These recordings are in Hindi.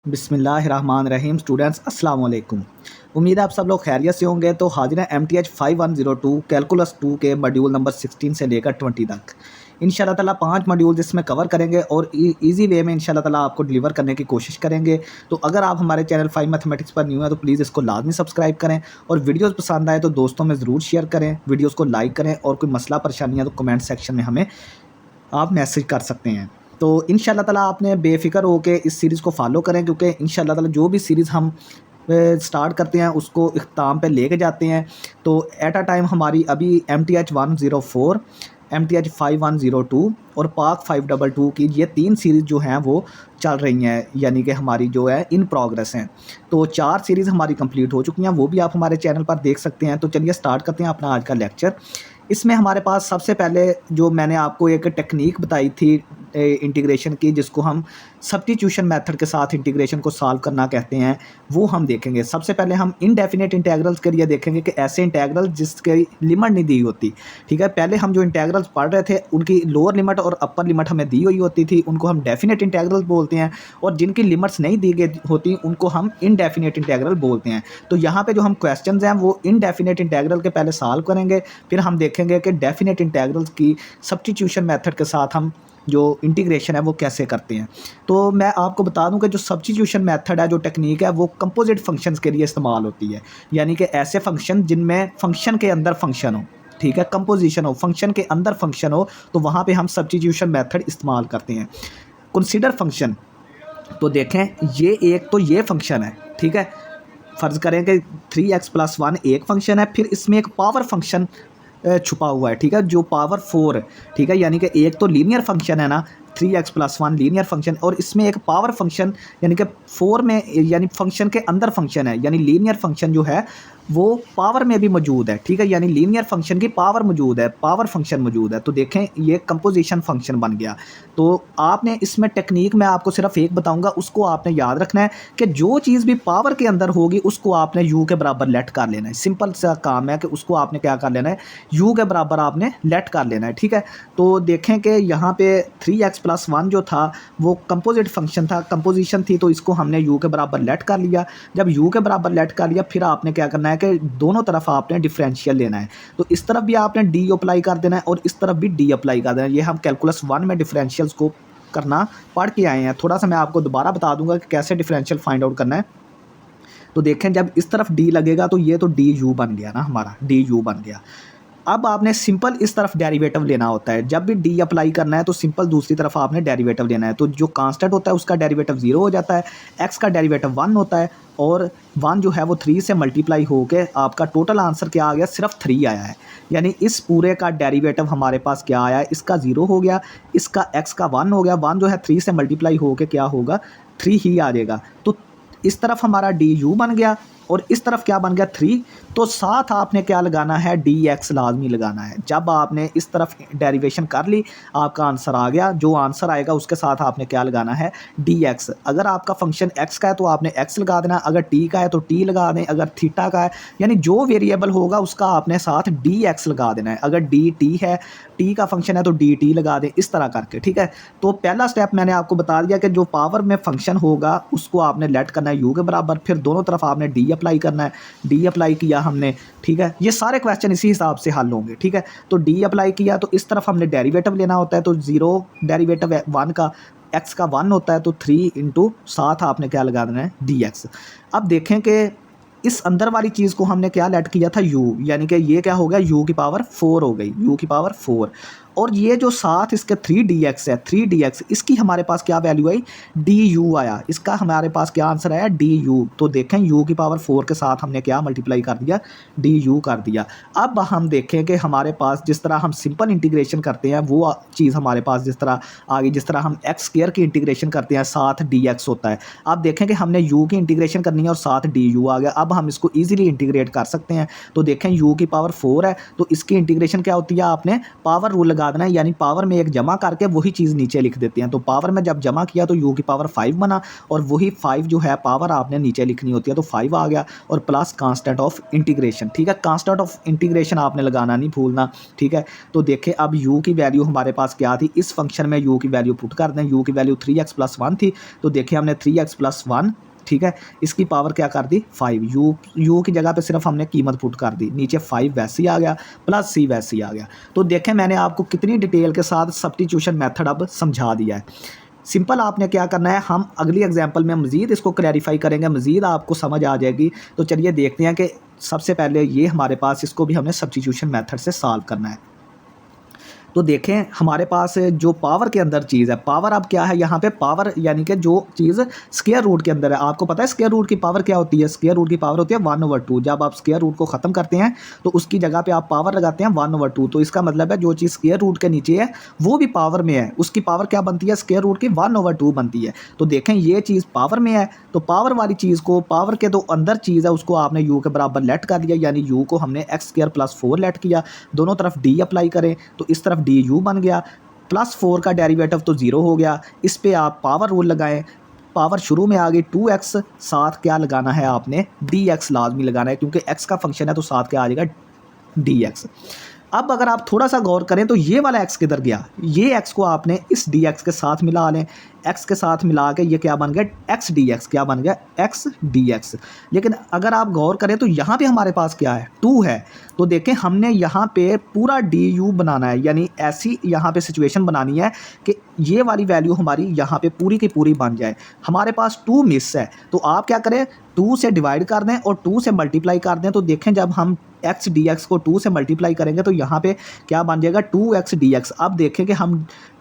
बिस्मिल्लाहिर्रहमानिर्रहीम। स्टूडेंट्स अस्सलाम वालेकुम। उम्मीद है आप सब लोग खैरियत से होंगे। तो हाजिर हैं MTH 5102 कैलकुलस 2 के मॉड्यूल नंबर 16 से लेकर 20 तक इंशाल्लाह ताला 5 मॉड्यूल जिसमें कवर करेंगे और इजी वे में इंशाल्लाह ताला आपको डिलीवर करने की कोशिश करेंगे। तो अगर आप हमारे चैनल 5 मैथमेटिक्स पर न्यू है तो प्लीज़ इसको लाजमी सब्सक्राइब करें और वीडियोज़ पसंद आए तो दोस्तों में ज़रूर शेयर करें, वीडियोज़ को लाइक करें और कोई मसला परेशानी है तो कमेंट सेक्शन में हमें आप मैसेज कर सकते हैं। तो इंशाल्लाह ताला आपने बेफ़िक्र होके इस सीरीज़ को फ़ॉलो करें, क्योंकि इंशाल्लाह ताला जो भी सीरीज़ हम स्टार्ट करते हैं उसको इख्तिताम पे लेके जाते हैं। तो एट अ टाइम हमारी अभी MTH 104, MTH 5102 और पाक 522 की ये 3 सीरीज़ जो हैं वो चल रही हैं, यानी कि हमारी जो है इन प्रोग्रेस हैं। तो 4 सीरीज़ हमारी कंप्लीट हो चुकी हैं, वो भी आप हमारे चैनल पर देख सकते हैं। तो चलिए स्टार्ट करते हैं अपना आज का लेक्चर। इसमें हमारे पास सबसे पहले जो मैंने आपको एक टेक्निक बताई थी इंटीग्रेशन की, जिसको हम सब्स्टिट्यूशन मेथड के साथ इंटीग्रेशन को सॉल्व करना कहते हैं, वो हम देखेंगे। सबसे पहले हम इनडेफिनेट इंटेग्रल्स के लिए देखेंगे कि ऐसे इंटेग्रल जिसकी लिमिट नहीं दी होती। ठीक है, पहले हम जो इंटेग्रल्स पढ़ रहे थे उनकी लोअर लिमिट और अपर लिमिट हमें दी हुई होती थी, उनको हम डेफिनेट इंटेग्रल्स बोलते हैं, और जिनकी लिमिट्स नहीं दी गई होती उनको हम इनडेफिनेट इंटेग्रल बोलते हैं। तो यहाँ पे जो हम क्वेश्चंस हैं वो इनडेफिनेट इंटेग्रल के पहले सॉल्व करेंगे, फिर हम देखेंगे कि डेफिनेट इंटेग्रल्स की सब्स्टिट्यूशन मेथड के साथ हम जो इंटीग्रेशन है वो कैसे करते हैं। तो मैं आपको बता दूं कि जो सब्स्टिट्यूशन मेथड है, जो टेक्निक है, वो कंपोजिट फंक्शंस के लिए इस्तेमाल होती है, यानी कि ऐसे फंक्शन जिनमें फंक्शन के अंदर फंक्शन हो। ठीक है, कंपोजिशन हो, फंक्शन के अंदर फंक्शन हो, तो वहाँ पे हम सब्स्टिट्यूशन मेथड इस्तेमाल करते हैं। कंसीडर फंक्शन, तो देखें ये फंक्शन है। ठीक है, फ़र्ज़ करें कि 3x+1 एक फंक्शन है, फिर इसमें एक पावर फंक्शन छुपा हुआ है। ठीक है, जो पावर 4 है। ठीक है, यानी कि एक तो लीनियर फंक्शन है ना, 3x+1 लीनियर फंक्शन, और इसमें एक पावर फंक्शन यानी कि 4 में, यानी फंक्शन के अंदर फंक्शन है, यानी लीनियर फंक्शन जो है वो पावर में भी मौजूद है। ठीक है, यानी लीनियर फंक्शन की पावर मौजूद है, पावर फंक्शन मौजूद है। तो देखें ये कंपोजिशन फंक्शन बन गया। तो आपने इसमें टेक्निक मैं आपको सिर्फ एक बताऊंगा, उसको आपने याद रखना है कि जो चीज़ भी पावर के अंदर होगी उसको आपने u के बराबर लेट कर लेना है। सिंपल सा काम है कि उसको आपने क्या कर लेना है, u के बराबर आपने लेट कर लेना है। ठीक है, तो देखें कि यहाँ पे 3x+1 जो था वो कंपोजिट फंक्शन था, कंपोजिशन थी, तो इसको हमने u के बराबर लेट कर लिया। जब u के बराबर लेट कर लिया, फिर आपने क्या करना है कि दोनों तरफ आपने डिफरेंशियल लेना है। तो इस तरफ भी आपने d अप्लाई कर देना है और इस तरफ भी d अप्लाई कर देना है। ये हम कैलकुलस 1 में डिफरेंशियल्स को करना पढ़ के आए हैं। थोड़ा सा मैं आपको दोबारा बता दूंगा कि कैसे डिफरेंशियल फाइंड आउट करना है। तो देखें, जब इस तरफ d लगेगा तो ये तो du बन गया ना, हमारा du बन गया। अब आपने सिंपल इस तरफ डेरिवेटिव लेना होता है। जब भी d अप्लाई करना है तो सिंपल दूसरी तरफ आपने डेरिवेटिव लेना है। तो जो कांस्टेंट होता है उसका डेरिवेटिव 0 हो जाता है, x का डेरिवेटिव 1 होता है, और 1 जो है वो 3 से मल्टीप्लाई होकर आपका टोटल आंसर क्या आ गया, सिर्फ 3 आया है। यानी इस पूरे का डेरिवेटिव हमारे पास क्या आया है, इसका 0 हो गया, इसका x का 1 हो गया। 1 जो है 3 से मल्टीप्लाई होकर क्या होगा, 3 ही आ जाएगा। तो इस तरफ हमारा du बन गया और इस तरफ क्या बन गया, 3। तो साथ आपने क्या लगाना है, dx लाजमी लगाना है। जब आपने इस तरफ डेरिवेशन कर ली, आपका आंसर आ गया। जो आंसर आएगा उसके साथ आपने क्या लगाना है, dx। अगर आपका फंक्शन x का है तो आपने x लगा देना, अगर t का है तो t लगा दें, अगर थीटा का है, यानी जो वेरिएबल होगा उसका आपने साथ dx लगा देना है। अगर dt है, t का फंक्शन है तो dt लगा दें, इस तरह करके। ठीक है, तो पहला स्टेप मैंने आपको बता दिया कि जो पावर में फंक्शन होगा उसको आपने लेट करना है u के बराबर, फिर दोनों तरफ आपने d अप्लाई करना है। d अप्लाई किया हमने, ठीक है, ये सारे क्वेश्चन इसी हिसाब से हल होंगे। ठीक है, तो d अप्लाई किया तो इस तरफ हमने डेरिवेटिव लेना होता है। तो 0 डेरिवेटिव 1 का, x का 1 होता है, तो 3 इंटू साथ आपने क्या लगा देना है, dx। अब देखें कि इस अंदर वाली चीज़ को हमने क्या लेट किया था, u, यानी कि ये क्या हो गया, u की पावर 4 हो गई, u की पावर 4। और ये जो साथ इसके 3dx है, 3dx, इसकी हमारे पास क्या वैल्यू आई, du आया। इसका हमारे पास क्या आंसर आया, du। तो देखें u की पावर 4 के साथ हमने क्या मल्टीप्लाई कर दिया, du कर दिया। अब हम देखें कि हमारे पास जिस तरह हम सिंपल इंटीग्रेशन करते हैं वो चीज़ हमारे पास जिस तरह आ गई, जिस तरह हम x² की इंटीग्रेशन करते हैं साथ dx होता है। अब देखें कि हमने u की इंटीग्रेशन करनी है और साथ du आ गया। अब अब हम इसको ईजिली इंटीग्रेट कर सकते हैं। तो देखें u की पावर 4 है, तो इसकी इंटीग्रेशन क्या होती है, आपने पावर रूल लगा देना है, यानी पावर में एक जमा करके वही चीज़ नीचे लिख देते हैं। तो पावर में जब जमा किया तो u की पावर 5 बना, और वही 5 जो है पावर आपने नीचे लिखनी होती है, तो 5 आ गया, और प्लस कांस्टेंट ऑफ इंटीग्रेशन। ठीक है, कांस्टेंट ऑफ इंटीग्रेशन आपने लगाना नहीं भूलना। ठीक है, तो देखें अब u की वैल्यू हमारे पास क्या थी, इस फंक्शन में u की वैल्यू पुट कर दें। u की वैल्यू 3x + 1 थी, तो देखिए हमने 3x + 1, ठीक है, इसकी पावर क्या कर दी 5, u की जगह पे सिर्फ हमने कीमत पुट कर दी, नीचे 5 वैसे ही आ गया, प्लस c वैसे ही आ गया। तो देखें मैंने आपको कितनी डिटेल के साथ सब्स्टिट्यूशन मेथड अब समझा दिया है। सिंपल आपने क्या करना है, हम अगली एग्जांपल में मज़ीद इसको क्लैरिफाई करेंगे, मज़ीद आपको समझ आ जाएगी। तो चलिए देखते हैं कि सबसे पहले ये हमारे पास, इसको भी हमने सब्स्टिट्यूशन मेथड से सॉल्व करना है। तो देखें हमारे पास जो पावर के अंदर चीज़ है, पावर अब क्या है यहाँ पे, पावर यानी कि जो चीज़ स्क्वायर रूट के अंदर है। आपको पता है स्क्वायर रूट की पावर क्या होती है, स्क्वायर रूट की पावर होती है 1/2। जब आप स्क्वायर रूट को ख़त्म करते हैं तो उसकी जगह पे आप पावर लगाते हैं 1/2। तो इसका मतलब है जो चीज़ स्क्वायर रूट के नीचे है वो भी पावर में है, उसकी पावर क्या बनती है, स्क्वायर रूट की 1/2 बनती है। तो देखें ये चीज़ पावर में है, तो पावर वाली चीज़ को, पावर के तो अंदर चीज़ है उसको आपने u के बराबर लेट कर दिया, यानी u को हमने x² + 4 लेट किया। दोनों तरफ d अप्लाई करें तो इस तरफ du बन गया, +4 का डेरिवेटिव तो 0 हो गया। इस पे आप पावर रूल लगाएं, पावर शुरू में आ गई 2x, साथ क्या लगाना है आपने dx लाजमी लगाना है, क्योंकि x का फंक्शन है तो साथ क्या आ जाएगा dx। अब अगर आप थोड़ा सा गौर करें तो ये वाला x किधर गया, ये x को आपने इस dx के साथ मिला लें, x के साथ मिला के ये क्या बन गया x dx, क्या बन गया x dx। लेकिन अगर आप गौर करें तो यहाँ पे हमारे पास क्या है 2 है, तो देखें हमने यहाँ पे पूरा du बनाना है, यानी ऐसी यहाँ पे सिचुएशन बनानी है कि ये वाली वैल्यू हमारी यहाँ पे पूरी की पूरी बन जाए। हमारे पास 2 मिस है, तो आप क्या करें 2 से डिवाइड कर दें और 2 से मल्टीप्लाई कर दें। तो देखें जब हम x dx को 2 से मल्टीप्लाई करेंगे तो यहाँ पे क्या बन जाएगा 2x dx। अब देखें कि हम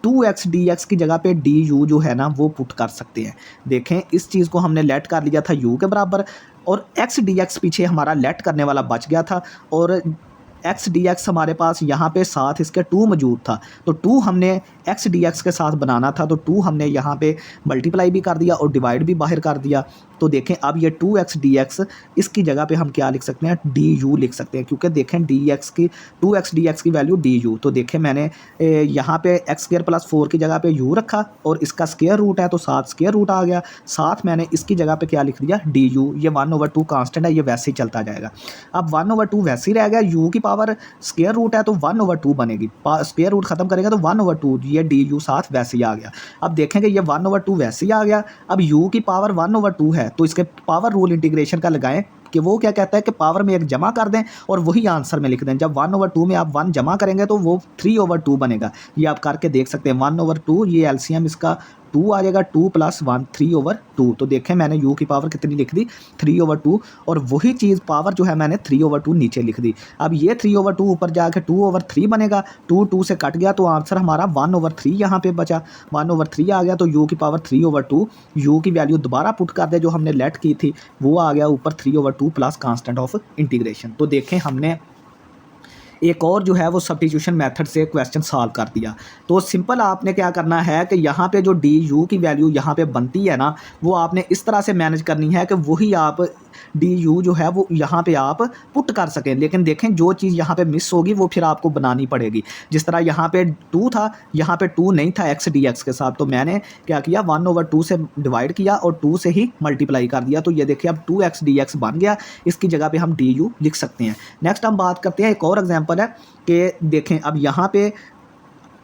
2x dx की जगह पे du जो है ना वो पुट कर सकते हैं। देखें इस चीज़ को हमने लेट कर लिया था u के बराबर, और x dx पीछे हमारा लेट करने वाला बच गया था, और x dx हमारे पास यहाँ पे साथ इसके 2 मौजूद था, तो 2 हमने x dx के साथ बनाना था, तो 2 हमने यहाँ पे मल्टीप्लाई भी कर दिया और डिवाइड भी बाहर कर दिया। तो देखें अब ये 2x dx, इसकी जगह पे हम क्या लिख सकते हैं du लिख सकते हैं, क्योंकि देखें2x dx की वैल्यू du। तो देखें मैंने यहाँ पे x² + 4 की जगह पे u रखा, और इसका स्क्वायर रूट है तो साथ स्क्वायर रूट आ गया, साथ मैंने इसकी जगह पे क्या लिख दिया du। ये 1/2 कांस्टेंट है, ये वैसे ही चलता जाएगा। अब 1/2 वैसे ही रह गया, u की पावर स्क्वायर रूट है तो 1/2 बनेगी, स्क्वायर रूट खत्म करेगा तो 1/2, ये du साथ वैसे ही आ गया। अब देखेंगे ये 1/2 वैसे ही आ गया। अब u की पावर 1/2 है तो इसके पावर रूल इंटीग्रेशन का लगाएं कि वो क्या कहता है कि पावर में एक जमा कर दें और वही आंसर में लिख दें। जब 1/2 में आप 1 जमा करेंगे तो वो 3/2 बनेगा। ये आप करके देख सकते हैं 1/2, ये एलसीएम इसका 2 आ जाएगा, 2 + 1 3/2। तो देखें मैंने u की पावर कितनी लिख दी 3/2, और वही चीज़ पावर जो है मैंने 3/2 नीचे लिख दी। अब ये 3/2 ऊपर जाके 2/3 बनेगा, 2 से कट गया तो आंसर हमारा 1/3 यहाँ पे बचा, 1/3 आ गया। तो u की पावर 3/2, u की वैल्यू दोबारा पुट कर दे जो हमने लेट की थी, वो आ गया ऊपर 3/2 प्लस कांस्टेंट ऑफ इंटीग्रेशन। तो देखें हमने एक और जो है वो सब्स्टिट्यूशन मेथड से क्वेश्चन सॉल्व कर दिया। तो सिंपल आपने क्या करना है कि यहाँ पे जो du की वैल्यू यहाँ पे बनती है ना, वो आपने इस तरह से मैनेज करनी है कि वही आप du जो है वो यहाँ पे आप पुट कर सकें। लेकिन देखें जो चीज़ यहाँ पे मिस होगी वो फिर आपको बनानी पड़ेगी। जिस तरह यहाँ पे 2 था, यहाँ पे 2 नहीं था x dx के साथ, तो मैंने क्या किया 1/2 से डिवाइड किया और 2 से ही मल्टीप्लाई कर दिया। तो ये देखिए अब 2x dx बन गया, इसकी जगह पे हम du लिख सकते हैं। नेक्स्ट हम बात करते हैं, एक और एग्जाम्पल है कि देखें अब यहाँ पे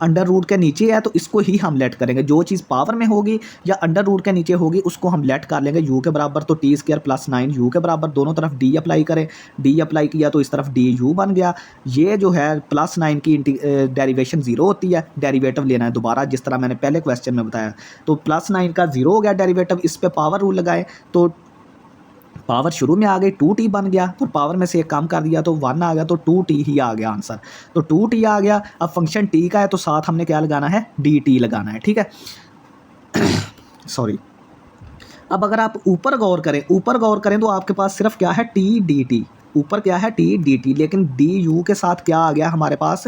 अंडर रूट के नीचे है तो इसको ही हम लेट करेंगे। जो चीज़ पावर में होगी या अंडर रूट के नीचे होगी उसको हम लेट कर लेंगे u के बराबर। तो t² + 9 u के बराबर, दोनों तरफ d अप्लाई करें, d अप्लाई किया तो इस तरफ du बन गया। ये जो है +9 की डेरिवेशन 0 होती है, डेरिवेटिव लेना है दोबारा जिस तरह मैंने पहले क्वेश्चन में बताया। तो +9 का 0 हो गया डेरिवेटिव, इस पर पावर रूल लगाए तो पावर शुरू में आ गई 2t बन गया, तो पावर में से एक कम कर दिया तो 1 आ गया, तो 2t ही आ गया आंसर। तो 2t आ गया। अब फंक्शन t का है तो साथ हमने क्या लगाना है dt लगाना है, ठीक है सॉरी। अब अगर आप ऊपर गौर करें तो आपके पास सिर्फ क्या है t dt, ऊपर क्या है t dt, लेकिन du के साथ क्या आ गया हमारे पास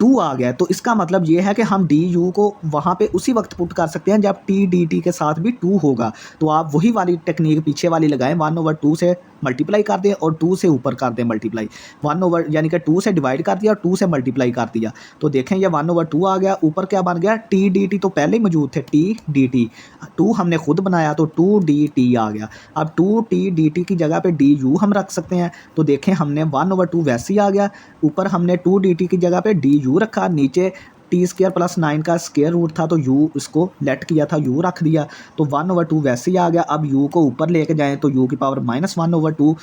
2 आ गया, तो इसका मतलब ये है कि हम डी यू को वहाँ पे उसी वक्त पुट कर सकते हैं जब टी डी टी के साथ भी 2 होगा। तो आप वही वाली टेक्निक पीछे वाली लगाएं, 1/2 से मल्टीप्लाई कर दें और 2 से ऊपर कर दें मल्टीप्लाई। 1 ओवर यानी कि 2 से डिवाइड कर दिया और 2 से मल्टीप्लाई कर दिया, तो देखें ये 1/2 आ गया। ऊपर क्या बन गया, टी डी टी तो पहले ही मौजूद थे, टी डी टी 2 हमने खुद बनाया तो 2 डी टी आ गया। अब 2 टी डी टी की जगह पे डी यू हम रख सकते हैं, तो देखें हमने 1/2 वैसे ही आ गया। ऊपर हमने 2 डी टी की जगह पे डी यू रखा, नीचे टी स्क्र प्लस 9 का स्क्र रूट था तो यू इसको लेट किया था, यू रख दिया, तो 1/2 वैसे ही आ गया। अब यू को ऊपर लेके जाएं तो यू की पावर -1/2,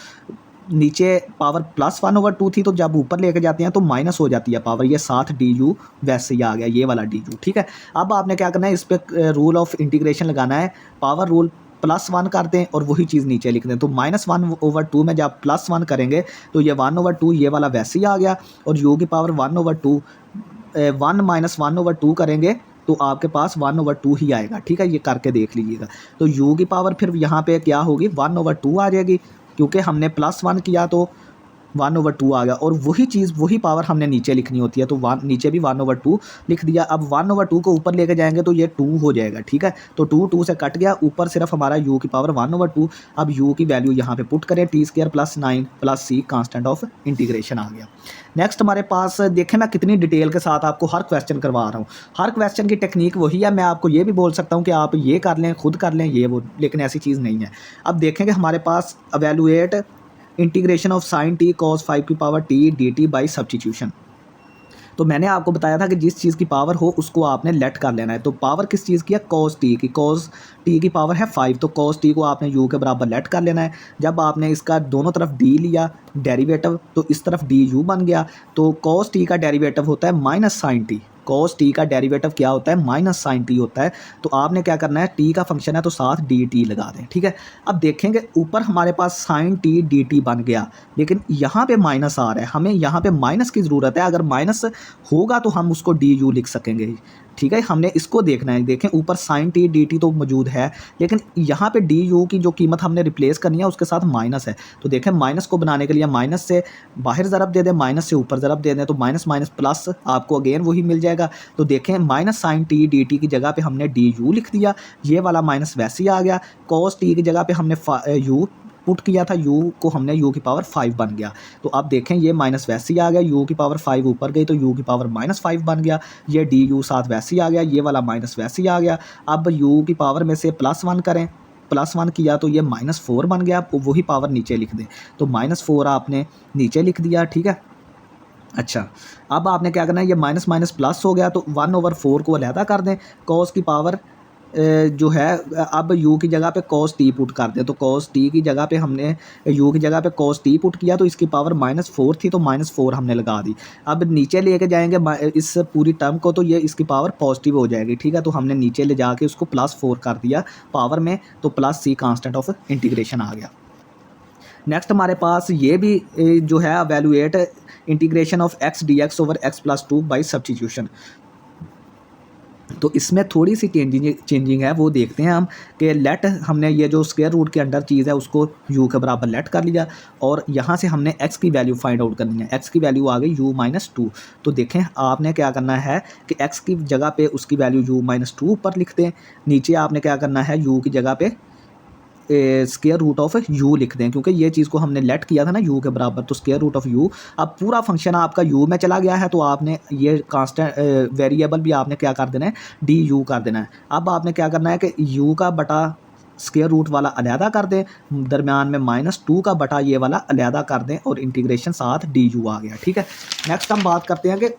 नीचे पावर +1/2 थी, तो जब ऊपर लेके जाते हैं तो माइनस हो जाती है पावर, ये साथ डी यू वैसे ही आ गया, ये वाला डी यू। ठीक है, अब आपने क्या करना है, इस पर रूल ऑफ इंटीग्रेशन लगाना है, पावर रूल +1 कर दें और वही चीज़ नीचे लिख दें। तो -1/2 में जब +1 करेंगे तो ये 1/2 ये वाला वैसे ही आ गया, और यू की पावर 1/2 1 - 1/2 करेंगे तो आपके पास 1/2 ही आएगा। ठीक है, ये करके देख लीजिएगा। तो यू की पावर फिर यहाँ पे क्या होगी, 1/2 आ जाएगी, क्योंकि हमने +1 किया तो 1/2 आ गया, और वही चीज़ वही पावर हमने नीचे लिखनी होती है, तो नीचे भी 1/2 लिख दिया। अब 1/2 को ऊपर लेके जाएंगे तो ये 2 हो जाएगा। ठीक है, तो 2 से कट गया, ऊपर सिर्फ हमारा u की पावर 1/2। अब u की वैल्यू यहाँ पे पुट करें, t² + 9 + c constant of integration आ गया। नेक्स्ट हमारे पास देखें, मैं कितनी डिटेल के साथ आपको हर क्वेश्चन करवा रहा हूँ। हर क्वेश्चन की टेक्निक वही है, मैं आपको ये भी बोल सकता हूँ कि आप ये कर लें, खुद कर लें, ये वो, लेकिन ऐसी चीज़ नहीं है। अब देखेंगे हमारे पास evaluate integration of sine T cos 5 की power t D t by substitution. तो मैंने आपको बताया था कि जिस चीज़ की पावर हो उसको आपने लेट कर लेना है। तो पावर किस चीज़ की है, cos टी की, cos टी की पावर है 5, तो cos टी को आपने u के बराबर लेट कर लेना है। जब आपने इसका दोनों तरफ d लिया डेरिवेटिव, तो इस तरफ डी यू बन गया, तो cos टी का डेरिवेटिव होता है minus sine T, cos T का डेरिवेटिव क्या होता है, माइनस साइन टी होता है। तो आपने क्या करना है, टी का फंक्शन है तो साथ डी टी लगा दें। ठीक है, अब देखेंगे ऊपर हमारे पास साइन टी डी टी बन गया, लेकिन यहाँ पे माइनस आ रहा है, हमें यहाँ पे माइनस की ज़रूरत है। अगर माइनस होगा तो हम उसको डी यू लिख सकेंगे। ठीक है, हमने इसको देखना है। देखें ऊपर साइन टी डी टी तो मौजूद है, लेकिन यहाँ पे डी यू की जो कीमत हमने रिप्लेस करनी है उसके साथ माइनस है। तो देखें माइनस को बनाने के लिए माइनस से बाहर ज़रब दे दें, माइनस से ऊपर ज़रब दे दें, तो माइनस माइनस प्लस आपको अगेन वही मिल जाएगा। तो देखें minus sine T D T की जगह पे हमने डी यू लिख दिया, ये वाला माइनस वैसे ही आ गया। कॉस टी की जगह पे हमने यू पुट किया था, u को हमने u की पावर 5 बन गया। तो अब देखें ये माइनस वैसे ही आ गया, u की पावर 5 ऊपर गई तो u की पावर -5 बन गया। ये डी यू साथ वैसे ही आ गया, ये वाला माइनस वैसे ही आ गया। अब u की पावर में से +1 करें, +1 किया तो ये -4 बन गया। अब वही पावर नीचे लिख दें, तो -4 आपने नीचे लिख दिया। ठीक है, अच्छा अब आपने क्या करना है, ये माइनस माइनस प्लस हो गया तो 1/4 को अलहदा कर दें। कॉस की पावर जो है, अब u की जगह पे cos t पुट कर दें, तो cos t की जगह पे हमने u की जगह पे cos t पुट किया तो इसकी पावर -4 थी, तो -4 हमने लगा दी। अब नीचे लेके जाएंगे इस पूरी टर्म को, तो ये इसकी पावर पॉजिटिव हो जाएगी। ठीक है, तो हमने नीचे ले जाके उसको +4 कर दिया पावर में, तो +c कांस्टेंट ऑफ इंटीग्रेशन आ गया। नेक्स्ट हमारे पास ये भी जो है evaluate integration of x dx over x + 2 by substitution. तो इसमें थोड़ी सी चेंजिंग है, वो देखते हैं हम कि लेट हमने ये जो स्क्वायर रूट के अंडर चीज़ है उसको u के बराबर लेट कर लिया, और यहाँ से हमने x की वैल्यू फाइंड आउट करनी है। x की वैल्यू आ गई u-2। तो देखें आपने क्या करना है कि x की जगह पे उसकी वैल्यू u-2 ऊपर लिख दें, नीचे आपने क्या करना है u की जगह पे स्क्वायर रूट ऑफ u लिख दें, क्योंकि ये चीज़ को हमने लेट किया था ना u के बराबर, तो स्क्वायर रूट ऑफ u। अब पूरा फंक्शन आपका u में चला गया है, तो आपने ये कांस्टेंट वेरिएबल भी आपने क्या कर देना है, डी यू कर देना है। अब आपने क्या करना है कि u का बटा स्क्वायर रूट वाला अलहदा कर दें, दरमियान में -2 का बटा ये वाला अलहदा कर दें, और इंटीग्रेशन साथ डी यू आ गया। ठीक है, नेक्स्ट हम बात करते हैं कि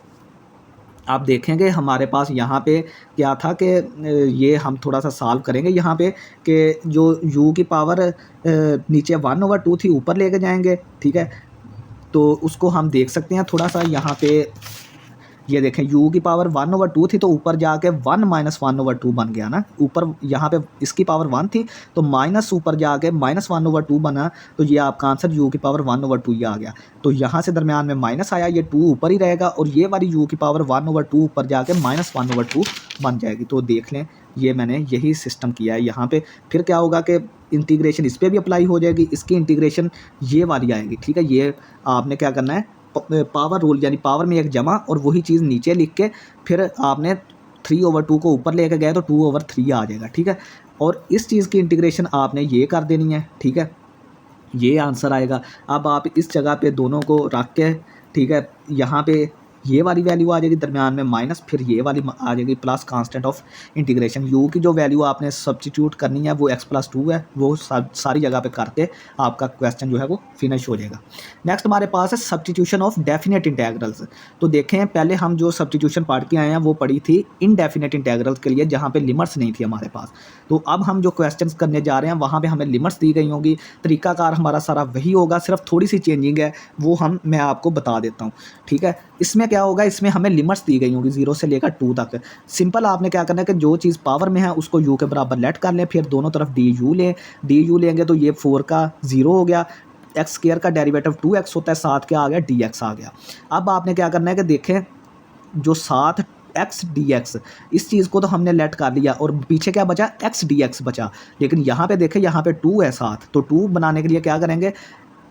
आप देखेंगे हमारे पास यहाँ पे क्या था कि ये हम थोड़ा सा सॉल्व करेंगे यहाँ पे कि जो u की पावर नीचे 1/2 थी ऊपर लेके जाएंगे। ठीक है, तो उसको हम देख सकते हैं थोड़ा सा यहाँ पे, ये देखें u की पावर 1/2 थी तो ऊपर जाके 1 - 1/2 बन गया ना। ऊपर यहाँ पे इसकी पावर 1 थी तो माइनस ऊपर जाके -1/2 बना, तो ये आपका आंसर u की पावर 1/2 ये आ गया। तो यहाँ से दरमियान में माइनस आया, ये 2 ऊपर ही रहेगा, और ये वाली u की पावर 1/2 ऊपर जाके -1/2 बन जाएगी। तो देख लें ये मैंने यही सिस्टम किया है यहाँ पे। फिर क्या होगा कि इंटीग्रेशन इस पर भी अप्लाई हो जाएगी, इसकी इंटीग्रेशन ये वाली आएगी। ठीक है, ये आपने क्या करना है, पावर रूल यानी पावर में एक जमा और वही चीज़ नीचे लिख के फिर आपने 3/2 को ऊपर लेके गए तो 2/3 आ जाएगा, ठीक है। और इस चीज़ की इंटीग्रेशन आपने ये कर देनी है, ठीक है, ये आंसर आएगा। अब आप इस जगह पे दोनों को रख के, ठीक है, यहाँ पे ये वाली वैल्यू आ जाएगी, दरमियान में माइनस, फिर ये वाली आ जाएगी plus constant of integration. You की जो वैल्यू आपने सब्स्टिट्यूट करनी है वो x+2 है, वो सारी जगह पे करके आपका क्वेश्चन जो है वो फिनिश हो जाएगा। नेक्स्ट हमारे पास है सब्स्टिट्यूशन ऑफ डेफिनेट इंटेग्रल्स। तो देखें पहले हम जो सब्स्टिट्यूशन पढ़ के आए हैं वो पढ़ी थी इनडेफिनेट इंटेग्रल्स के लिए, जहाँ पे लिमिट्स नहीं थी हमारे पास। तो अब हम जो क्वेश्चंस करने जा रहे हैं वहाँ पे हमें लिमिट्स दी गई होंगी, तरीकाकार हमारा सारा वही होगा, सिर्फ थोड़ी सी चेंजिंग है, वो मैं आपको बता देता हूँ, ठीक है। इसमें क्या होगा, इसमें हमें लिमिट्स दी गई होंगी 0 से लेकर 2 तक। सिंपल आपने क्या करना है कि जो चीज़ पावर में है उसको u के बराबर लेट कर लें, फिर दोनों तरफ du लें, du लेंगे तो ये 4 का 0 हो गया, एक्स स्क्वायर का डेरिवेटिव 2x होता है, 7 क्या आ गया, dx आ गया। अब आपने क्या करना है कि देखें जो 7 x dx, इस चीज़ को तो हमने लेट कर लिया और पीछे क्या बचा, x dx बचा। लेकिन यहाँ पे देखें, यहाँ पे 2 है 7, तो 2 बनाने के लिए क्या करेंगे,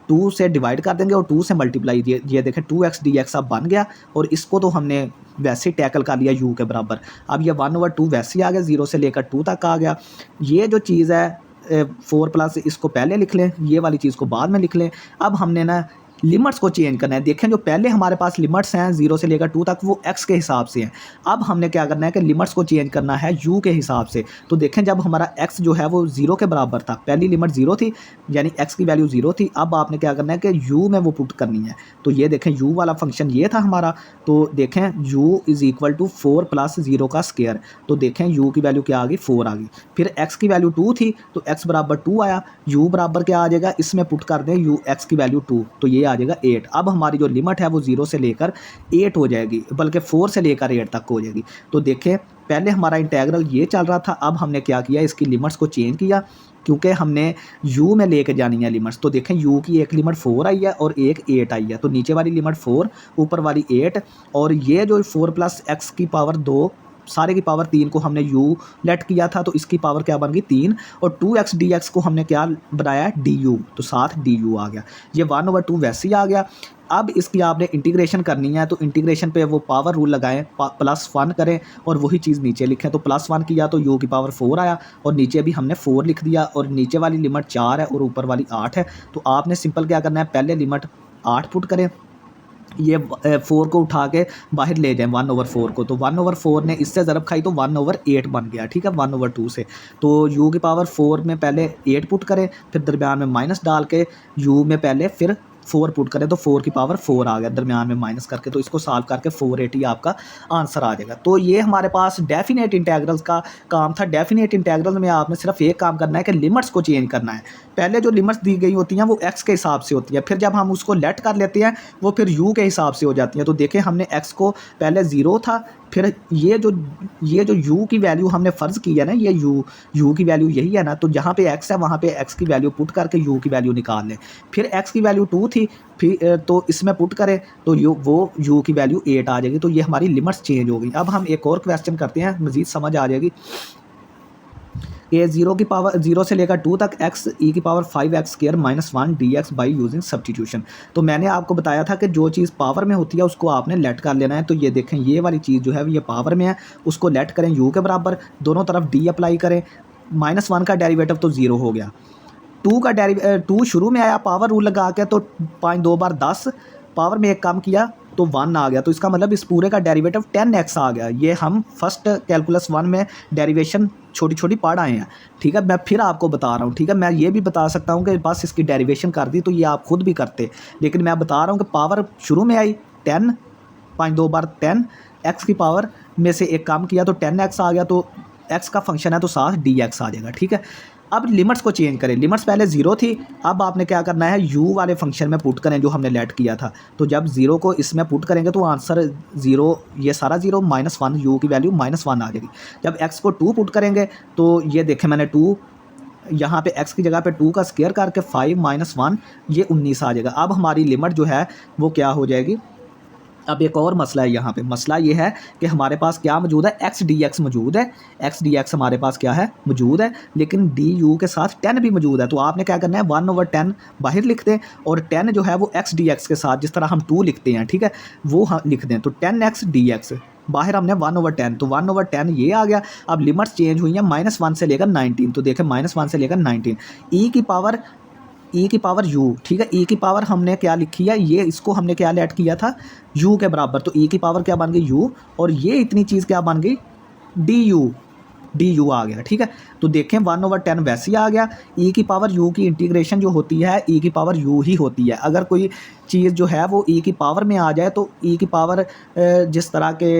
2 से डिवाइड कर देंगे और 2 से मल्टीप्लाई, ये देखें 2x dx अब बन गया और इसको तो हमने वैसे ही टैकल कर लिया u के बराबर। अब ये 1/2 वैसे ही आ गया, 0 से लेकर 2 तक आ गया। ये जो चीज़ है 4 प्लस, इसको पहले लिख लें, ये वाली चीज़ को बाद में लिख लें। अब हमने ना लिमिट्स को चेंज करना है। देखें जो पहले हमारे पास लिमिट्स हैं 0 से लेकर 2 तक वो x के हिसाब से हैं। अब हमने क्या करना है कि लिमिट्स को चेंज करना है u के हिसाब से। तो देखें जब हमारा x जो है वो 0 के बराबर था, पहली लिमिट 0 थी यानी x की वैल्यू 0 थी। अब आपने क्या करना है कि u में वो पुट करनी है। तो ये देखें u वाला फंक्शन ये था हमारा, तो देखें u = 4 + 0 का स्क्वायर। तो देखें u की वैल्यू क्या आ गई, 4 आ गई। फिर x की वैल्यू 2 थी तो x बराबर 2 आया, u बराबर क्या आ जाएगा, इसमें पुट कर दें x की वैल्यू 2, तो ये आ जाएगा 8। अब हमारी जो लिमिट है वो 0 से लेकर 8 हो जाएगी, बल्कि 4 से लेकर 8 तक हो जाएगी। तो देखें पहले हमारा इंटेग्रल ये चल रहा था, अब हमने क्या किया, इसकी लिमिट्स को चेंज किया क्योंकि हमने u में लेके जानी है लिमिट्स। तो देखें u की एक लिमिट 4 आई है और एक 8 आई है, तो नीचे वाली लिमिट 4, ऊपर वाली 8, और ये जो 4 + x की पावर 2 सारे की पावर 3 को हमने u लेट किया था, तो इसकी पावर क्या बन गई 3, और 2x dx को हमने क्या बनाया है, du, तो 7 du आ गया। ये 1/2 वैसे ही आ गया। अब इसकी आपने इंटीग्रेशन करनी है, तो इंटीग्रेशन पे वो पावर रूल लगाएं, +1 करें और वही चीज़ नीचे लिखें। तो +1 किया तो u की पावर 4 आया और नीचे भी हमने 4 लिख दिया, और नीचे वाली लिमिट 4 है और ऊपर वाली 8 है। तो आपने सिंपल क्या करना है, पहले लिमिट 8 पुट करें, ये 4 को उठा के बाहर ले जाएं 1/4 को, तो 1/4 ने इससे ज़रब खाई तो 1/8 बन गया, ठीक है, 1/2 से। तो u की पावर 4 में पहले 8 पुट करें, फिर दरमियान में माइनस डाल के u में पहले फिर 4 पुट करें, तो 4 की पावर 4 आ गया, दरमियान में माइनस करके, तो इसको सॉल्व करके 480 आपका आंसर आ जाएगा। तो ये हमारे पास डेफिनेट इंटेग्रल्स का काम था। डेफिनेट इंटेग्रल में आपने सिर्फ एक काम करना है कि लिमिट्स को चेंज करना है। पहले जो लिमिट्स दी गई होती हैं वो x के हिसाब से होती है, फिर जब हम उसको लेट कर लेते हैं वो फिर u के हिसाब से हो जाती हैं। तो देखें हमने x को पहले 0 था, फिर ये जो u की वैल्यू हमने फ़र्ज़ की है ना, ये u की वैल्यू यही है ना, तो जहाँ पे x है वहाँ पे x की वैल्यू पुट करके u की वैल्यू निकाल लें। फिर x की वैल्यू 2 थी, फिर तो इसमें पुट करें तो u की वैल्यू 8 आ जाएगी। तो ये हमारी लिमिट्स चेंज हो गई। अब हम एक और क्वेश्चन करते हैं, मज़ीद समझ आ जाएगी। ये 0 से लेकर 2 तक x e⁵ 5x² - 1 dx by using substitution. तो मैंने आपको बताया था कि जो चीज़ पावर में होती है उसको आपने लेट कर लेना है। तो ये देखें ये वाली चीज़ जो है ये पावर में है, उसको लेट करें u के बराबर, दोनों तरफ d अप्लाई करें, -1 का डेरिवेटिव तो 0 हो गया, 2 शुरू में आया पावर रूल लगा के, तो 5 2 बार 10, पावर में एक कम किया तो 1 आ गया। तो इसका मतलब इस पूरे का डेरिवेटिव 10x आ गया। ये हम फर्स्ट कैलकुलस 1 में डेरिवेशन छोटी छोटी पढ़ आए हैं, ठीक है। मैं फिर आपको बता रहा हूँ, ठीक है। मैं ये भी बता सकता हूँ कि बस इसकी डेरिवेशन कर दी तो ये आप खुद भी करते, लेकिन मैं बता रहा हूँ कि पावर शुरू में आई 10, 5 2 बार 10, x की पावर में से एक कम किया तो 10x आ गया, तो x का फंक्शन है तो 7 dx आ जाएगा, ठीक है। अब लिमिट्स को चेंज करें, लिमिट्स पहले 0 थी, अब आपने क्या करना है u वाले फंक्शन में पुट करें जो हमने लेट किया था। तो जब 0 को इसमें पुट करेंगे तो आंसर 0, ये सारा 0 -1, u की वैल्यू -1 आ जाएगी। जब x को 2 पुट करेंगे तो ये देखें मैंने 2 यहाँ पे x की जगह पे 2 का स्क्वायर करके 5 - 1 ये 19 आ जाएगा। अब हमारी लिमिट जो है वो क्या हो जाएगी, अब एक और मसला है यहाँ पे, मसला ये है कि हमारे पास क्या मौजूद है, एक्स डी एक्स मौजूद है, एक्स डी एक्स हमारे पास क्या है मौजूद है, लेकिन डी यू के साथ 10 भी मौजूद है। तो आपने क्या करना है 1/10 बाहर लिख दें और 10 जो है वो एक्स डी एक्स के साथ जिस तरह हम 2 लिखते हैं, ठीक है, वो हम लिख दें। तो 10x dx बाहर हमने 1/10, तो 1/10 ये आ गया। अब लिमिट्स चेंज हुई हैं -1 से लेकर 19, तो देखें -1 से लेकर 19 ई की पावर यू, ठीक है, ई की पावर हमने क्या लिखी है, ये इसको हमने क्या लेट किया था यू के बराबर, तो ई की पावर क्या बन गई यू, और ये इतनी चीज़ क्या बन गई डी यू आ गया, ठीक है। तो देखें 1/10 वैसे ही आ गया। ई की पावर यू की इंटीग्रेशन जो होती है ई की पावर यू ही होती है। अगर कोई चीज़ जो है वो ई की पावर में आ जाए तो ई की पावर जिस तरह के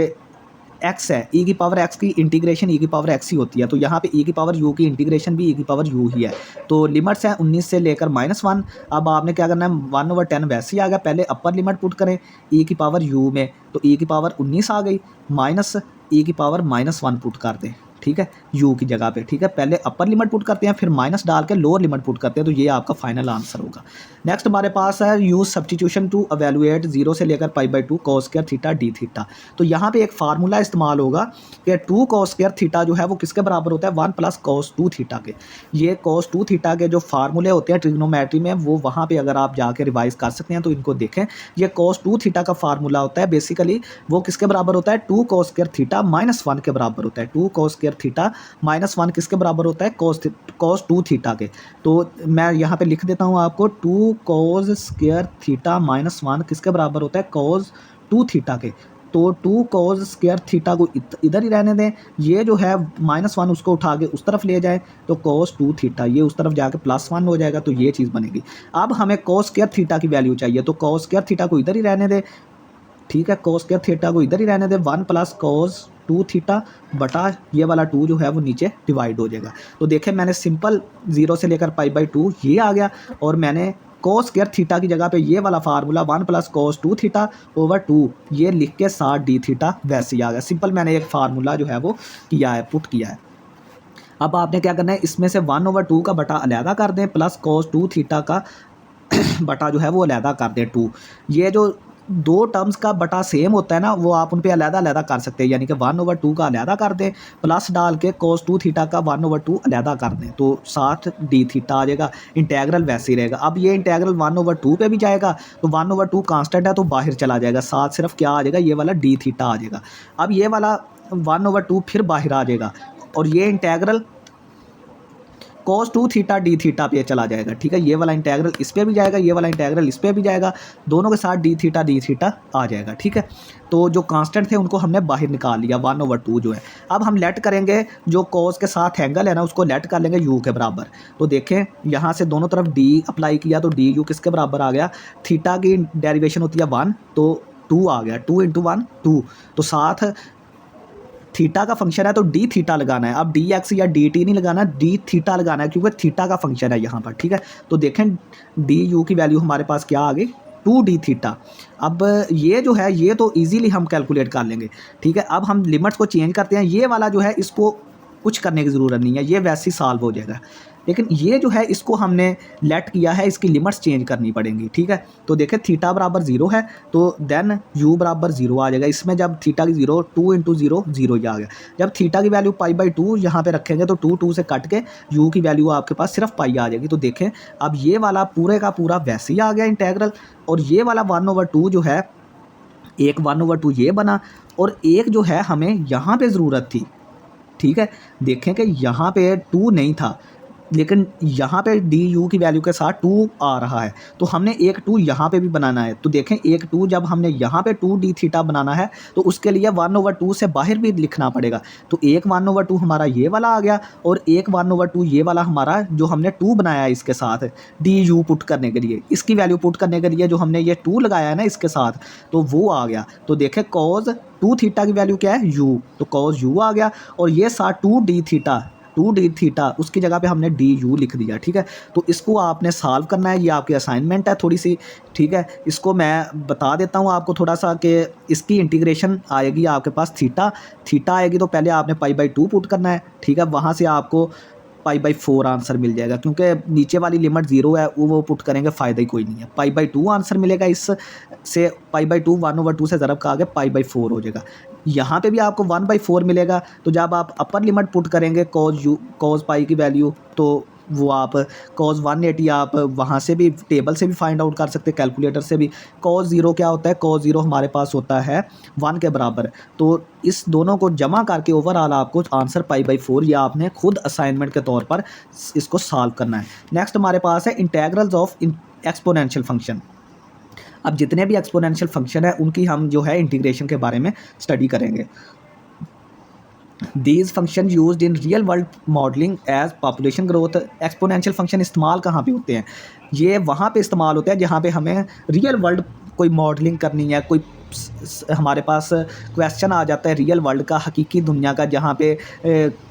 एक्स है, ई की पावर एक्स की इंटीग्रेशन ई की पावर एक्स ही होती है। तो यहाँ पे ई की पावर यू की इंटीग्रेशन भी ई की पावर यू ही है। तो लिमिट्स हैं 19 से लेकर -1। अब आपने क्या करना है 1/10 वैसे ही आ गया, पहले अपर लिमिट पुट करें ई की पावर यू में, तो ई की पावर 19 आ गई, माइनस ई की पावर -1 पुट कर दें, ठीक है, यू की जगह पे, ठीक है। पहले अपर लिमिट पुट करते हैं फिर माइनस डाल के लोअर लिमिट पुट करते हैं, तो ये आपका फाइनल आंसर होगा। नेक्स्ट हमारे पास है यूज सब्स्टिट्यूशन टू एवेलुएट 0 से लेकर π/2 cos square theta D theta. तो यहाँ पे एक फार्मूला इस्तेमाल होगा कि 2 cos स्क्वायर थीटा जो है वो किसके बराबर होता है 1 + cos 2 थीटा के। ये cos 2 थीटा के जो फार्मूले होते हैं ट्रिग्नोमेट्री में, वो वहाँ पे अगर आप जाके रिवाइज कर सकते हैं तो इनको देखें। ये cos 2 थीटा का फार्मूला होता है, बेसिकली वो किसके बराबर होता है 2 cos स्क्वायर थीटा -1 के बराबर होता है। 2 cos स्क्वायर थीटा -1 किसके बराबर होता है cos 2 थीटा के। तो मैं यहाँ पे लिख देता हूँ आपको 2 cos स्क्वायर थीटा -1 किसके बराबर होता है cos 2 थीटा के। तो 2 cos स्क्वायर थीटा को इधर ही रहने दें, ये जो है -1 उसको उठा के उस तरफ ले जाएं, तो cos 2 थीटा ये उस तरफ जाके +1 हो जाएगा, तो ये चीज़ बनेगी। अब हमें cos स्क्वायर थीटा की वैल्यू चाहिए, तो cos स्क्वायर थीटा को इधर ही रहने दें, ठीक है, cos स्क्वायर थीटा को इधर ही रहने दें, 1 + cos 2 थीटा बटा ये वाला 2 जो है वो नीचे डिवाइड हो जाएगा। तो देखें मैंने सिंपल 0 से लेकर π/2 ये आ गया, और मैंने cos स्क्वायर थीटा की जगह पे ये वाला फार्मूला 1 + cos 2 थीटा ओवर 2 ये लिख के 60 डी थीटा वैसे ही आ गया। सिंपल मैंने एक फार्मूला जो है वो किया है, पुट किया है। अब आपने क्या करना है, इसमें से 1/2 का बटा अलहदा कर दें, प्लस cos 2 थीटा का बटा जो है वो अलहदा कर दें 2। ये जो दो टर्म्स का बटा सेम होता है ना, वो आप उन पे अलहदा कर सकते हैं, यानी कि 1/2 का अलहदा कर दें, प्लस डाल के cos 2 थीटा का 1/2 अलहदा कर दें, तो 60 डी थीटा आ जाएगा। इंटेग्रल वैसे ही रहेगा। अब ये इंटेग्रल 1/2 पे भी जाएगा, तो 1/2 कांस्टेंट है तो बाहर चला जाएगा, 7 सिर्फ क्या आ जाएगा, ये वाला डी थीटा आ जाएगा। अब ये वाला 1/2 फिर बाहर आ जाएगा, और ये integral cos 2 theta D theta पे चला जाएगा, ठीक है। ये वाला इंटेग्रल इस पे भी जाएगा, ये वाला इंटेग्रल इस पे भी जाएगा, दोनों के साथ डी थीटा आ जाएगा, ठीक है। तो जो कांस्टेंट थे उनको हमने बाहर निकाल लिया, 1/2 जो है। अब हम लेट करेंगे जो cos के साथ एंगल है ना, उसको लेट कर लेंगे u के बराबर। तो देखें यहाँ से दोनों तरफ d अप्लाई किया, तो डी यू किसके बराबर आ गया, थीटा की डेरिवेशन होती है 1, तो 2 आ गया, 2 × 1 2, तो साथ थीटा का फंक्शन है तो डी थीटा लगाना है। अब डी एक्स या डी टी नहीं लगाना, डी थीटा लगाना है, क्योंकि थीटा का फंक्शन है यहाँ पर, ठीक है। तो देखें डी यू की वैल्यू हमारे पास क्या आ गई 2 डी थीटा। अब ये जो है ये तो इजीली हम कैलकुलेट कर लेंगे, ठीक है। अब हम लिमिट्स को चेंज करते हैं, ये वाला जो है इसको कुछ करने की ज़रूरत नहीं है, ये वैसे ही सॉल्व हो जाएगा। लेकिन ये जो है इसको हमने लेट किया है, इसकी लिमिट्स चेंज करनी पड़ेंगी, ठीक है। तो देखें थीटा बराबर 0 है, तो देन यू बराबर 0 आ जाएगा। इसमें जब थीटा की 0 2 × 0 0 ही आ गया। जब थीटा की वैल्यू π/2 यहाँ पे रखेंगे तो 2 से कट के यू की वैल्यू आपके पास सिर्फ पाई आ जाएगी। तो देखें अब ये वाला पूरे का पूरा वैसे ही आ गया इंटेग्रल, और ये वाला 1/2 जो है, एक 1/2 ये बना, और एक जो है हमें यहाँ पे ज़रूरत थी, ठीक है। देखें कि यहाँ पे 2 नहीं था, लेकिन यहाँ पे डी यू की वैल्यू के साथ 2 आ रहा है, तो हमने एक 2 यहाँ पे भी बनाना है। तो देखें एक 2 जब हमने यहाँ पे 2 डी थीटा बनाना है, तो उसके लिए 1/2 से बाहर भी लिखना पड़ेगा। तो एक 1/2 हमारा ये वाला आ गया, और एक 1/2 ये वाला हमारा जो हमने 2 बनाया है इसके साथ डी यू पुट करने के लिए, इसकी वैल्यू पुट करने के लिए जो हमने ये 2 लगाया है ना इसके साथ, तो वो आ गया। तो देखें cos 2 थीटा की वैल्यू क्या है u, तो cos u आ गया, और ये साथ 2 डी थीटा उसकी जगह पे हमने डी यू लिख दिया, ठीक है। तो इसको आपने सॉल्व करना है, ये आपकी असाइनमेंट है थोड़ी सी, ठीक है। इसको मैं बता देता हूँ आपको थोड़ा सा कि इसकी इंटीग्रेशन आएगी आपके पास थीटा आएगी, तो पहले आपने π/2 पुट करना है, ठीक है। वहाँ से आपको π/4 आंसर मिल जाएगा, क्योंकि नीचे वाली लिमिट 0 है, वो पुट करेंगे फ़ायदा ही कोई नहीं है। π/2 आंसर मिलेगा, इससे π/2 1/2 से ज़रब खा के π/4 हो जाएगा। यहाँ पे भी आपको 1/4 मिलेगा, तो जब आप अपर लिमिट पुट करेंगे cos पाई की वैल्यू, तो वो आप cos 180 आप वहाँ से भी टेबल से भी फाइंड आउट कर सकते हैं, कैलकुलेटर से भी। cos 0 क्या होता है? cos 0 हमारे पास होता है 1 के बराबर। तो इस दोनों को जमा करके ओवरऑल आपको आंसर π/4, या आपने खुद असाइनमेंट के तौर पर इसको सॉल्व करना है। नेक्स्ट हमारे पास है इंटेग्रल्स ऑफ एक्सपोनेंशियल फंक्शन। अब जितने भी एक्सपोनेंशियल फंक्शन है उनकी हम जो है इंटीग्रेशन के बारे में स्टडी करेंगे। These function used in real world modelling as population growth. Exponential function इस्तेमाल कहाँ पे होते हैं? ये वहाँ पे इस्तेमाल होते हैं जहाँ पे हमें रियल वर्ल्ड कोई मॉडलिंग करनी है, कोई हमारे पास क्वेश्चन आ जाता है रियल वर्ल्ड का, हकीकी दुनिया का, जहाँ पे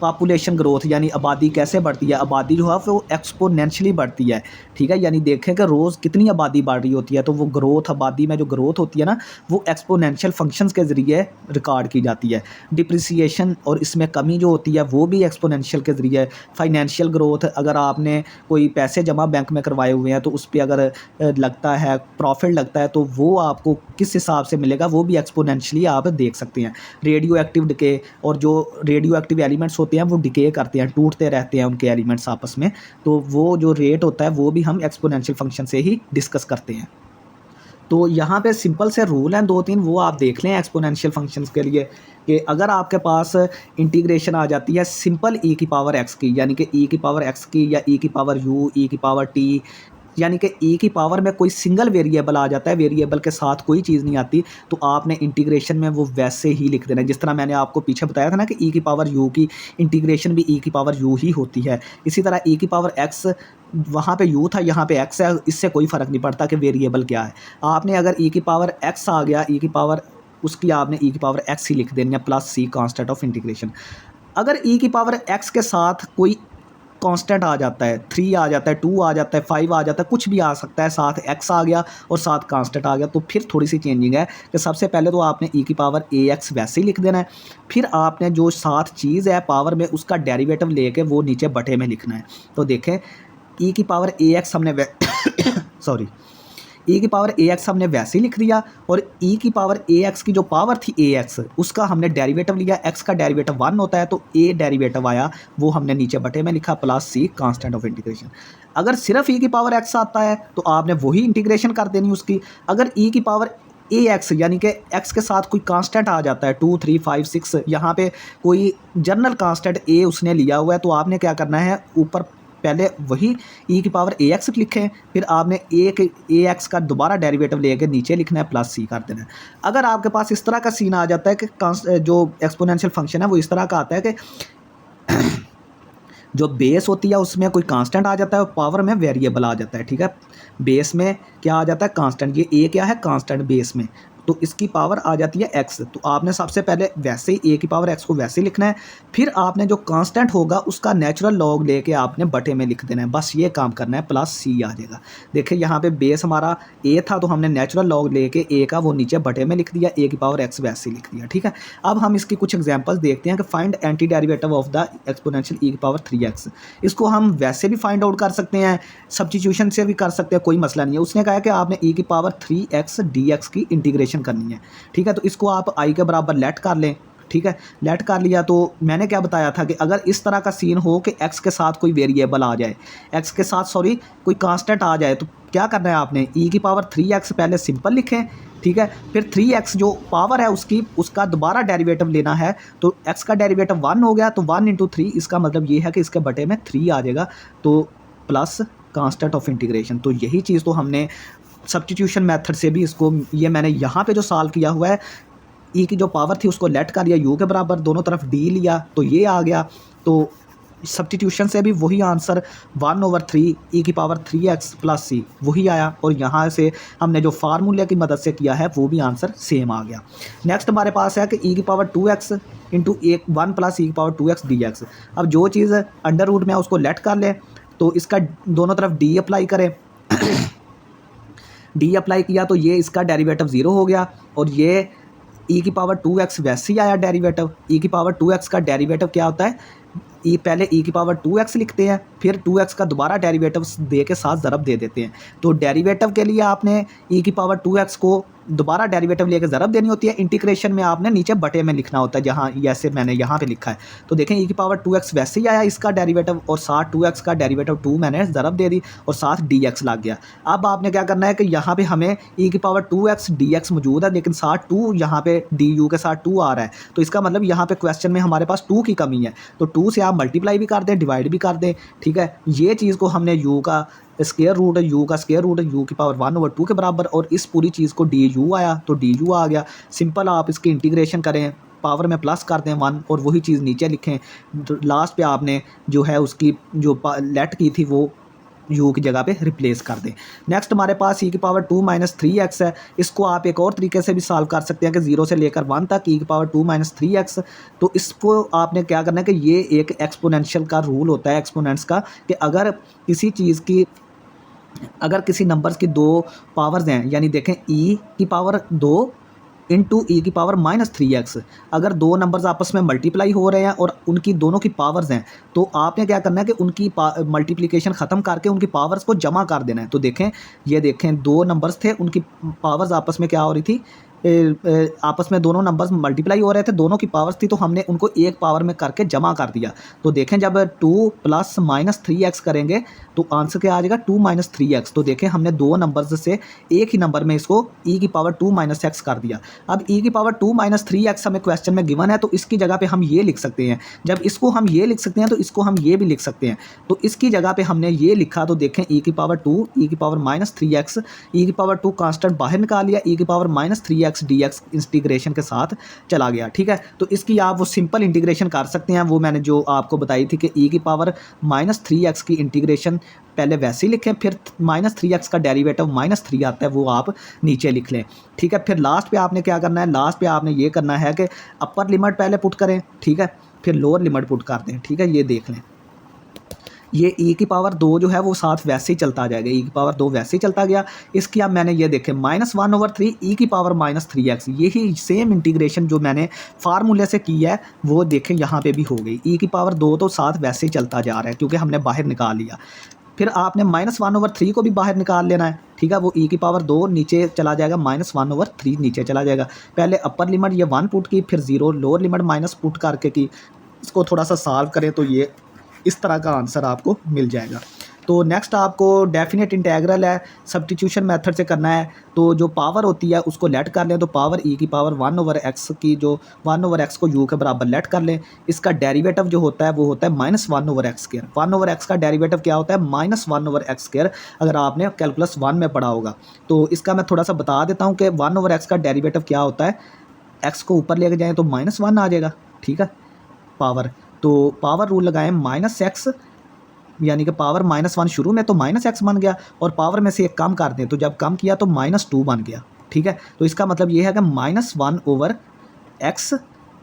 पॉपुलेशन ग्रोथ यानी आबादी कैसे बढ़ती है। आबादी जो है वो एक्सपोनेंशियली बढ़ती है, ठीक है, यानी देखें कि रोज़ कितनी आबादी बढ़ रही होती है, तो वो ग्रोथ, आबादी में जो ग्रोथ होती है ना, वो एक्सपोनेंशियल फंक्शंस के ज़रिए रिकॉर्ड की जाती है। डिप्रिसिएशन और इसमें कमी जो होती है वो भी एक्सपोनेंशियल के ज़रिए। फाइनेंशियल ग्रोथ, अगर आपने कोई पैसे जमा बैंक में करवाए हुए हैं तो उस पर अगर लगता है प्रॉफिट लगता है, तो वो आपको किस हिसाब से मिलेगा, वो भी एक्सपोनेंशियली आप देख सकते हैं। रेडियो एक्टिव डिके, और जो रेडियो एक्टिव एलिमेंट्स होते हैं वो डिके करते हैं, टूटते रहते हैं उनके एलिमेंट्स आपस में, तो वो जो रेट होता है वो भी हम एक्सपोनेंशियल फंक्शन से ही डिस्कस करते हैं। तो यहाँ पे सिंपल से रूल हैं 2-3, वो आप देख लें एक्सपोनेंशियल फंक्शंस के लिए, कि अगर आपके पास इंटीग्रेशन आ जाती है सिंपल e की पावर x की, यानी कि e की पावर x की, या e की पावर u, e की पावर t, यानी कि e की पावर में कोई सिंगल वेरिएबल आ जाता है, वेरिएबल के साथ कोई चीज़ नहीं आती, तो आपने इंटीग्रेशन में वो वैसे ही लिख देना है। जिस तरह मैंने आपको पीछे बताया था ना कि e की पावर u की इंटीग्रेशन भी e की पावर u ही होती है, इसी तरह e की पावर x, वहाँ पे u था, यहाँ पे x है, इससे कोई फ़र्क नहीं पड़ता कि वेरिएबल क्या है। आपने अगर e की पावर x आ गया, e की पावर उसकी आपने e की पावर x ही लिख देनी है, plus c constant of integration. अगर e की पावर x के साथ कोई कांस्टेंट आ जाता है, 3 आ जाता है, 2 आ जाता है, 5 आ जाता है, कुछ भी आ सकता है, साथ x आ गया और साथ कांस्टेंट आ गया, तो फिर थोड़ी सी चेंजिंग है कि सबसे पहले तो आपने e की पावर ax वैसे ही लिख देना है, फिर आपने जो साथ चीज़ है पावर में उसका डेरिवेटिव लेके वो नीचे बटे में लिखना है। तो देखें e की पावर ax हमने सॉरी e की पावर ax हमने वैसे ही लिख दिया, और e की पावर ax की जो पावर थी ax, उसका हमने डेरिवेटिव लिया, x का डेरिवेटिव 1 होता है, तो a डेरिवेटिव आया, वो हमने नीचे बटे में लिखा, plus c constant of integration. अगर सिर्फ e की पावर x आता है तो आपने वही इंटीग्रेशन कर देनी उसकी। अगर e की पावर ax यानी कि x के साथ कोई कांस्टेंट आ जाता है 2, 3, 5, 6, यहाँ पे कोई जनरल कांस्टेंट a उसने लिया हुआ है, तो आपने क्या करना है, ऊपर पहले वही e की पावर ax लिखें, फिर आपने ax का दोबारा डेरिवेटिव लेके नीचे लिखना है, प्लस c कर देना है। अगर आपके पास इस तरह का सीन आ जाता है कि जो एक्सपोनेंशियल फंक्शन है वो इस तरह का आता है कि जो बेस होती है उसमें कोई कांस्टेंट आ जाता है और पावर में वेरिएबल आ जाता है, ठीक है, बेस में क्या आ जाता है, कांस्टेंट, ये a क्या है, कांस्टेंट बेस में, तो इसकी पावर आ जाती है x, तो आपने सबसे पहले वैसे ही a की पावर x को वैसे ही लिखना है, फिर आपने जो कांस्टेंट होगा उसका नेचुरल लॉग लेके आपने बटे में लिख देना है, बस ये काम करना है, प्लस c आ जाएगा। देखिए यहाँ पे बेस हमारा a था, तो हमने नेचुरल लॉग लेके a का वो नीचे बटे में लिख दिया, a की पावर x वैसे ही लिख दिया, ठीक है। अब हम इसकी कुछ एग्जांपल्स देखते हैं कि find anti derivative of the exponential e की पावर 3x। इसको हम वैसे भी फाइंड आउट कर सकते हैं, सब्स्टिट्यूशन से भी कर सकते हैं, कोई मसला नहीं है। उसने कहा कि आपने e की पावर 3x dx की इंटीग्रेशन करनी है, ठीक है, तो इसको आप i के बराबर लेट कर लें, ठीक है, लेट कर लिया। तो मैंने क्या बताया था कि अगर इस तरह का सीन हो कि x के साथ कोई वेरिएबल आ जाए, x के साथ सॉरी कोई कांस्टेंट आ जाए, तो क्या करना है आपने, e की पावर 3x पहले सिंपल लिखें, ठीक है, फिर 3x जो पावर है उसका दोबारा डेरिवेटिव लेना है, तो x का डेरिवेटिव 1 हो गया, तो 1 × 3, इसका मतलब ये है कि इसके बटे में 3 आ जाएगा, तो प्लस कांस्टेंट ऑफ इंटीग्रेशन। तो यही चीज़ तो हमने सब्स्टिट्यूशन मेथड से भी इसको, ये मैंने यहाँ पे जो सॉल्व किया हुआ है, e की जो पावर थी उसको लेट कर लिया, u के बराबर, दोनों तरफ d लिया, तो ये आ गया। तो सब्स्टिट्यूशन से भी वही आंसर 1/3 e की पावर 3x प्लस c वही आया, और यहाँ से हमने जो फार्मूले की मदद से किया है वो भी आंसर सेम आ गया। नेक्स्ट हमारे पास है कि e की power 2x into 1 plus e की पावर 2x dx। अब जो चीज़ अंडर रूट में है उसको लेट कर लें, तो इसका दोनों तरफ d अप्लाई करें, d अप्लाई किया तो ये इसका डेरिवेटिव 0 हो गया, और ये e की पावर 2x वैसे ही आया डेरिवेटिव। e की पावर 2x का डेरिवेटिव क्या होता है, पहले ई की पावर 2x लिखते हैं, फिर 2x का दोबारा डेरिवेटिव दे के साथ ज़रब दे देते हैं। तो डेरिवेटिव के लिए आपने ई की पावर 2x को दोबारा डेरिवेटिव लेके ज़रब देनी होती है, इंटीग्रेशन में आपने नीचे बटे में लिखना होता है, जहाँ जैसे मैंने यहाँ पे लिखा है। तो देखें ई की पावर 2x वैसे ही आया इसका डेरिवेटिव, और साथ 2x का डेरिवेटिव 2 मैंने ज़रब दे दी और साथ dx लग गया। अब आपने क्या करना है कि यहाँ पे हमें ई की पावर 2x dx मौजूद है, लेकिन साथ 2 यहाँ पे du के साथ 2 आ रहा है, तो इसका मतलब यहाँ पे क्वेश्चन में हमारे पास 2 की कमी है। तो 2 से आप मल्टीप्लाई भी कर दें, डिवाइड भी कर दें, ठीक है। ये चीज़ को हमने u का स्क्वायर रूट, u का स्क्वायर रूट u की पावर 1/2 के बराबर, और इस पूरी चीज़ को du आया तो du आ गया। सिंपल आप इसकी इंटीग्रेशन करें, पावर में प्लस कर दें 1 और वही चीज़ नीचे लिखें। तो लास्ट पे आपने जो है उसकी जो लेट की थी वो u की जगह पे रिप्लेस कर दें। नेक्स्ट हमारे पास e की पावर 2 - 3x है। इसको आप एक और तरीके से भी सॉल्व कर सकते हैं कि 0 से लेकर 1 तक e की पावर 2 - 3x। तो इसको आपने क्या करना है कि ये एक एक्सपोनेंशियल का रूल होता है, एक्सपोनेंट्स का, कि अगर किसी नंबर्स की 2 पावर्स हैं, यानी देखें e की पावर 2 इंटू ई की पावर -3x, अगर 2 नंबर्स आपस में मल्टीप्लाई हो रहे हैं और उनकी दोनों की पावर्स हैं, तो आपने क्या करना है कि उनकी मल्टीप्लिकेशन ख़त्म करके उनकी पावर्स को जमा कर देना है। तो देखें, ये देखें 2 नंबर्स थे, उनकी पावर्स आपस में क्या हो रही थी, आपस में दोनों नंबर्स मल्टीप्लाई हो रहे थे, दोनों की पावर्स थी, तो हमने उनको एक पावर में करके जमा कर दिया। तो देखें जब 2 + -3x करेंगे तो आंसर क्या आ जाएगा, 2 - 3x। तो देखें हमने 2 नंबर्स से एक ही नंबर में इसको e की पावर 2 - x कर दिया। अब e की पावर 2 - 3x हमें क्वेश्चन में गिवन है, तो इसकी जगह पे हम ये लिख सकते हैं। जब इसको हम ये लिख सकते हैं तो इसको हम ये भी लिख सकते हैं। तो इसकी जगह पे हमने ये लिखा, तो देखें e की पावर 2, e की पावर -3x, e की पावर 2 कांस्टेंट बाहर निकाल लिया, e की पावर -3x dx इंटीग्रेशन के साथ चला गया, ठीक है। तो इसकी आप वो सिंपल इंटीग्रेशन कर सकते हैं, वो मैंने जो आपको बताई थी कि e की पावर -3x की इंटीग्रेशन पहले वैसे ही लिखें, फिर -3x का डेरिवेटिव -3 आता है, वो आप नीचे लिख लें, ठीक है। फिर लास्ट पे आपने क्या करना है, लास्ट पे आपने ये करना है कि अपर लिमिट पहले पुट करें, ठीक है, फिर लोअर लिमिट पुट कर दें, ठीक है। ये देख लें, ये e की पावर 2 जो है वो साथ वैसे ही चलता जाएगा, e की पावर 2 वैसे ही चलता गया। इसकी अब मैंने ये देखें -1/3 e की पावर -3x, यही सेम इंटीग्रेशन जो मैंने फार्मूले से की है वो देखें यहाँ पे भी हो गई। e की पावर 2 तो साथ वैसे ही चलता जा रहा है क्योंकि हमने बाहर निकाल लिया। फिर आपने -1/3 को भी बाहर निकाल लेना है, ठीक है। वो e की पावर 2 नीचे चला जाएगा, -1/3 नीचे चला जाएगा। पहले अपर लिमिट ये 1 पुट की, फिर 0 लोअर लिमिट माइनस पुट करके की। इसको थोड़ा सा सॉल्व करें तो ये इस तरह का आंसर आपको मिल जाएगा। तो नेक्स्ट आपको डेफिनेट इंटेग्रल है, सब्स्टिट्यूशन मेथड से करना है। तो जो पावर होती है उसको लेट कर लें, तो पावर e की पावर 1/x की, जो 1/x को u के बराबर लेट कर लें। इसका डेरिवेटिव जो होता है वो होता है -1/x²। 1/x का डेरिवेटिव क्या होता है, -1/x², अगर आपने कैलकुलस 1 में पढ़ा होगा। तो इसका मैं थोड़ा सा बता देता हूँ कि 1/x का डेरिवेटिव क्या होता है। x को ऊपर लेके जाएँ तो -1 आ जाएगा, ठीक है, पावर। तो पावर रूल लगाएं, -x, यानी कि पावर -1 शुरू में तो -x बन गया, और पावर में से एक कम कर दें तो जब कम किया तो -2 बन गया, ठीक है। तो इसका मतलब ये है कि -1/x,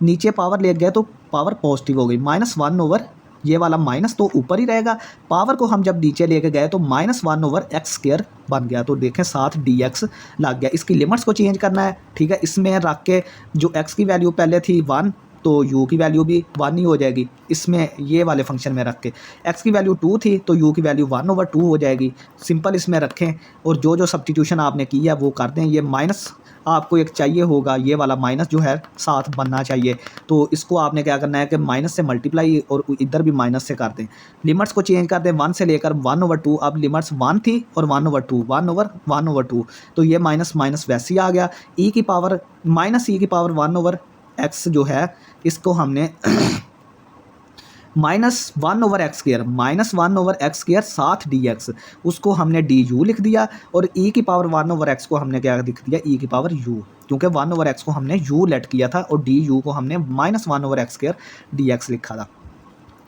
नीचे पावर ले गए तो पावर पॉजिटिव हो गई, -1 ये वाला माइनस तो ऊपर ही रहेगा, पावर को हम जब नीचे लेके गए तो -1/x² बन गया। तो देखें साथ dx लग गया। इसकी लिमिट्स को चेंज करना है, ठीक है। इसमें रख के जो x की वैल्यू पहले थी 1, तो u की वैल्यू भी 1 ही हो जाएगी। इसमें ये वाले फंक्शन में रख के x की वैल्यू 2 थी तो u की वैल्यू 1/2 हो जाएगी। सिंपल इसमें रखें और जो जो सब्स्टिट्यूशन आपने की है वो कर दें। ये माइनस आपको एक चाहिए होगा, ये वाला माइनस जो है साथ बनना चाहिए। तो इसको आपने क्या करना है कि माइनस से मल्टीप्लाई और इधर भी माइनस से कर दें। लिमिट्स को चेंज कर दें 1 से लेकर 1/2। अब लिमिट्स 1 थी और 1/2, 1/1/2, तो ये माइनस माइनस वैसे ही आ गया। e की पावर -1/x जो है इसको हमने -1/x² साथ dx, उसको हमने du लिख दिया, और e की पावर 1/x को हमने क्या लिख दिया, e की पावर u, क्योंकि 1/x को हमने u लेट किया था और du को हमने -1/x² dx लिखा था।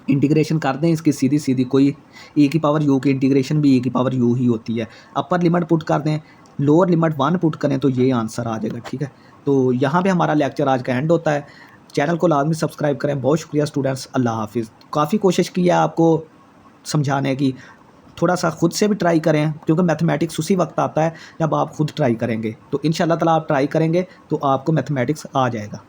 इंटीग्रेशन कर दें इसकी सीधी सीधी, कोई e की पावर u की इंटीग्रेशन भी e की पावर u ही होती है। अपर लिमिट पुट कर दें, लोअर लिमिट 1 पुट करें तो ये आंसर आ जाएगा, ठीक है। तो यहाँ पे हमारा लेक्चर आज का एंड होता है। चैनल को लाजमी सब्सक्राइब करें। बहुत शुक्रिया स्टूडेंट्स, अल्लाह हाफिज़। काफ़ी कोशिश की है आपको समझाने की, थोड़ा सा खुद से भी ट्राई करें, क्योंकि मैथमेटिक्स उसी वक्त आता है जब आप खुद ट्राई करेंगे। तो इंशाल्लाह ताला आप ट्राई करेंगे तो आपको मैथमेटिक्स आ जाएगा।